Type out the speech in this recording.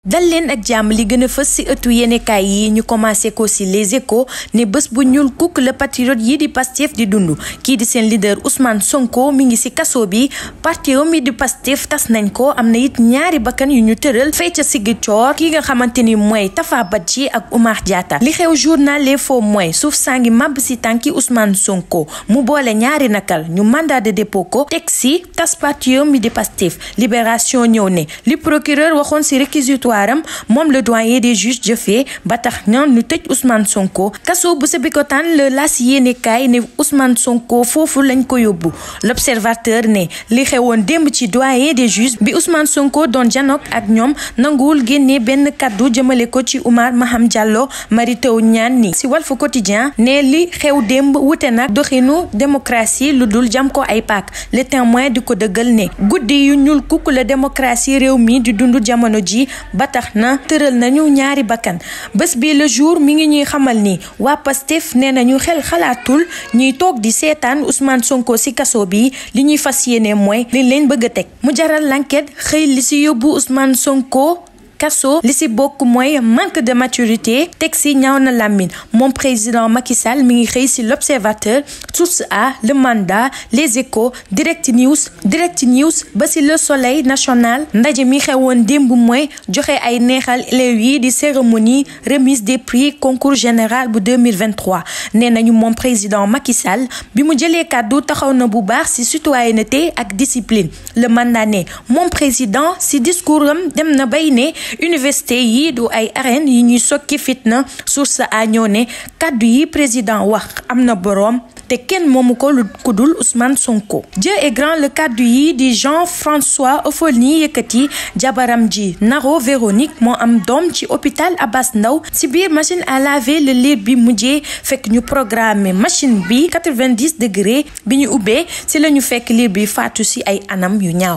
dal leen ak jàmm li gën a fës ci ëttu yéenekaay yi ñu commencé ko ci Les Échos ne bés bu ñuul kukk la patriote yi di Pastef di dund kii di seen leader Ousmane Sonko mi ngi ci kaso bi parti mi di Pastef tas nañ ko am na it ñaari bakkan yu ñu tëral fay ca Ziguinchor ki nga xamante ni mooy Tafa Badji ak Oumar Diatta li xew journal L'Info mooy suuf saa ngi màbb ci tànki Ousmane Sonko mu boole ñaari nakal ñu mandat de dépôt ko teg ci tas parti mi di Pastef Libération ñëw ne li procureur waxoon ci réquisitoire moom le doyen des juges jëfee ba tax ñoom ñu tëj Ousmane Sonko kaso bu Sébikotane le las yéenekaay ne Ousmane Sonko foofu lañ ko yóbbu l'observateur ne li xewoon démb ci doyen des juges bi Ousmane Sonko doon janook ak ñoom nanguwul génne benn kaddu jëmale ko ci Oumar Maham Diallo Mary Teuw Niane ni ci Walf Quotidien ne li xew démb wute nag doxinu démocratie lu dul jam ko ay paak Le Témoin di ko dëggal ne guddi yu ñuul kukk la démocratie réew mi di dund jamono ji ba tax na tëral nañu ñaari bakkan bés bi Le Jour mi ngi ñuy xamal ni waa Pastef nee nañu xel xalaatul ñuy toog di seetaan Ousmane Sonko ci kaso bi li ñuy fas yéene mooy li leen bëgg a teg mu jaral l'enquête xëy li ci yóbbu Ousmane Sonko kaso li ci bokk mooy manque de maturité teg ci ñaaw na làmmiñ moom président Macky Sall mi ngi xëy ci l'Observateur Source A Le Mandat Les Échos Direct News ba ci Le Soleil national ndaje mi xewoon démb mooy joxe ay neexal élèves yi di cérémonie remise des prix concours général bu 2023 nee nañu moom président Macky Sall bi mu jëlee kàddu taxaw na bu baax ci citoyenneté ak discipline Le Mandat ne moom président ci discours am dem na bay ne université yi du ay arène yi ñuy sokki fitna Source A ñoo ne kàddu yi président wax am na boroom te kenn moomu ko lu kudul Ousmane Sonko. Dieu est grand le kàddu yi di Jean-François Offolny yëkkati jabaram ji Naro Véronique moo am doom ci hôpital Abass Ndao ci biir machine à laver le liir bi mujjee fekk ñu programmé machine bi 90 degré bi ñu ubbee ci la ñu fekk liir bi faatu ci ay anam yu ñaaw.